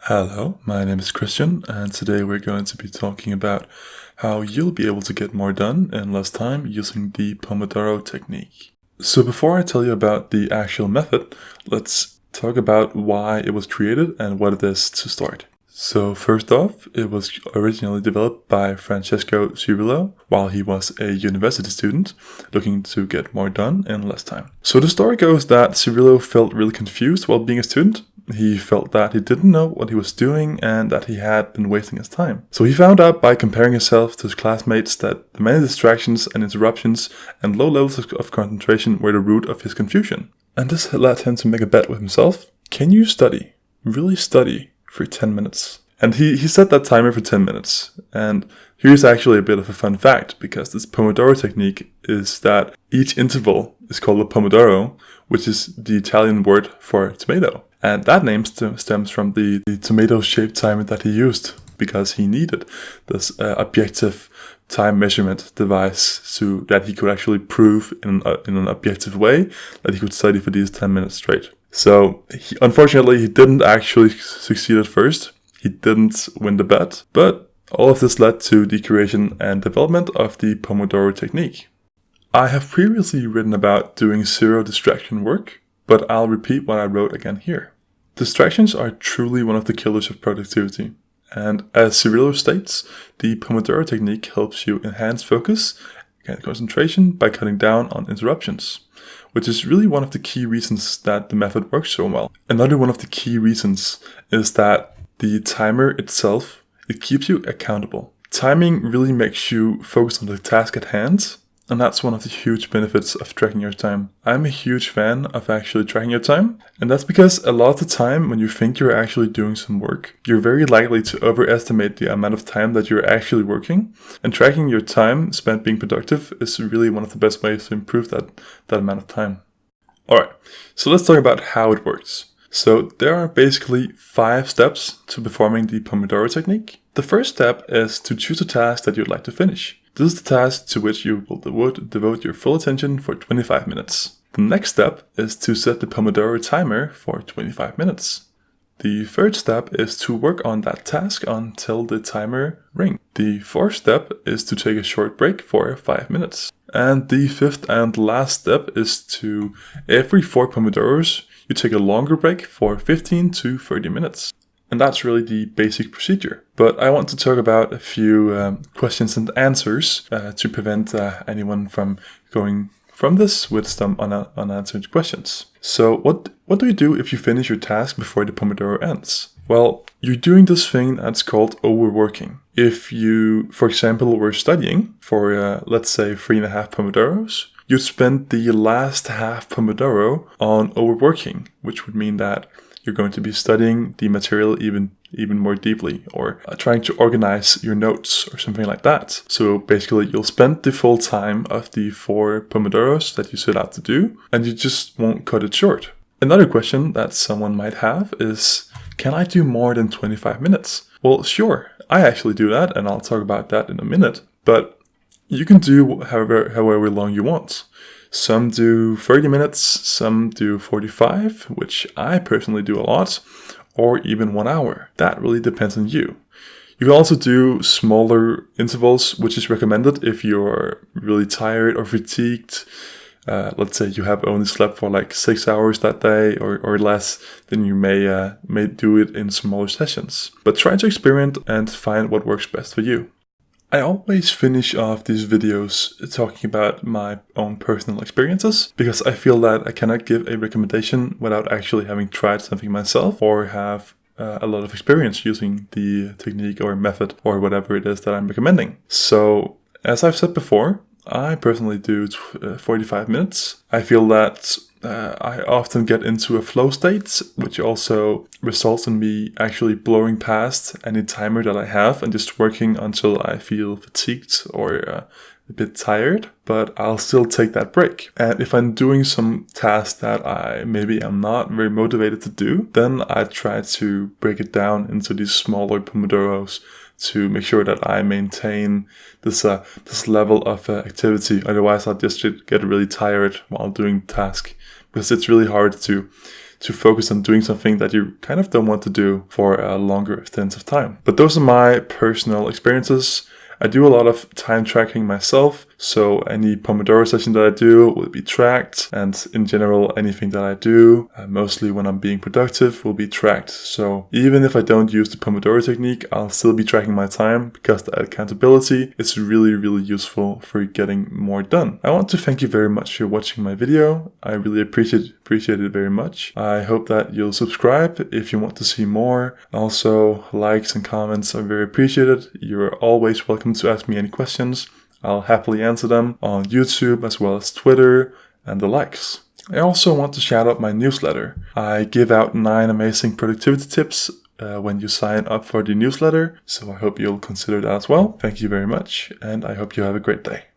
Hello, my name is Christian, and today we're going to be talking about how you'll be able to get more done in less time using the Pomodoro technique. So before I tell you about the actual method, let's talk about why it was created and what it is to start. So first off, it was originally developed by Francesco Cirillo while he was a university student looking to get more done in less time. So the story goes that Cirillo felt really confused while being a student. He felt that he didn't know what he was doing and that he had been wasting his time. So he found out by comparing himself to his classmates that the many distractions and interruptions and low levels of concentration were the root of his confusion. And this led him to make a bet with himself. Can you study? Really study for 10 minutes? And he set that timer for 10 minutes. And here's actually a bit of a fun fact, because this Pomodoro technique is that each interval is called a Pomodoro, which is the Italian word for tomato. And that name stems from the tomato-shaped timer that he used, because he needed this objective time measurement device so that he could actually prove in an objective way that he could study for these 10 minutes straight. So unfortunately, he didn't actually succeed at first. He didn't win the bet, but all of this led to the creation and development of the Pomodoro technique. I have previously written about doing zero distraction work, but I'll repeat what I wrote again here. Distractions are truly one of the killers of productivity. And as Cirillo states, the Pomodoro technique helps you enhance focus and concentration by cutting down on interruptions, which is really one of the key reasons that the method works so well. Another one of the key reasons is that the timer itself, it keeps you accountable. Timing really makes you focus on the task at hand, and that's one of the huge benefits of tracking your time. I'm a huge fan of actually tracking your time, and that's because a lot of the time when you think you're actually doing some work, you're very likely to overestimate the amount of time that you're actually working, and tracking your time spent being productive is really one of the best ways to improve that amount of time. Alright, so let's talk about how it works. So there are basically 5 steps to performing the Pomodoro technique. The first step is to choose a task that you'd like to finish. This is the task to which you will devote your full attention for 25 minutes. The next step is to set the Pomodoro timer for 25 minutes. The third step is to work on that task until the timer rings. The fourth step is to take a short break for 5 minutes. And the fifth and last step is to, every 4 Pomodoros, you take a longer break for 15 to 30 minutes. And that's really the basic procedure. But I want to talk about a few questions and answers to prevent anyone from going from this with some unanswered questions. So what do you do if you finish your task before the Pomodoro ends? Well, you're doing this thing that's called overworking. If you, for example, were studying for, let's say, 3.5 Pomodoros, you'd spend the last half Pomodoro on overworking, which would mean that you're going to be studying the material even more deeply, or trying to organize your notes or something like that. So basically you'll spend the full time of the 4 Pomodoros that you set out to do, and you just won't cut it short. Another question that someone might have is, can I do more than 25 minutes? Well, sure, I actually do that, and I'll talk about that in a minute, but you can do however long you want. Some do 30 minutes, some do 45, which I personally do a lot, or even 1 hour. That really depends on you. You can also do smaller intervals, which is recommended if you're really tired or fatigued. Let's say you have only slept for like 6 hours that day or less, then you may do it in smaller sessions. But try to experiment and find what works best for you. I always finish off these videos talking about my own personal experiences, because I feel that I cannot give a recommendation without actually having tried something myself or have a lot of experience using the technique or method or whatever it is that I'm recommending. So, as I've said before, I personally do 45 minutes. I feel that I often get into a flow state, which also results in me actually blowing past any timer that I have and just working until I feel fatigued or a bit tired, but I'll still take that break. And if I'm doing some task that maybe I'm not very motivated to do, then I try to break it down into these smaller Pomodoros to make sure that I maintain this level of activity. Otherwise, I'll just get really tired while doing the task, because it's really hard to to focus on doing something that you kind of don't want to do for a longer extent of time. But those are my personal experiences. I do a lot of time tracking myself, so any Pomodoro session that I do will be tracked, and in general anything that I do, mostly when I'm being productive, will be tracked. So even if I don't use the Pomodoro technique, I'll still be tracking my time because the accountability is really, really useful for getting more done. I want to thank you very much for watching my video. I really appreciate it very much. I hope that you'll subscribe if you want to see more. Also, likes and comments are very appreciated. You're always welcome to ask me any questions. I'll happily answer them on YouTube as well as Twitter and the likes. I also want to shout out my newsletter. I give out 9 amazing productivity tips when you sign up for the newsletter, so I hope you'll consider that as well. Thank you very much, and I hope you have a great day.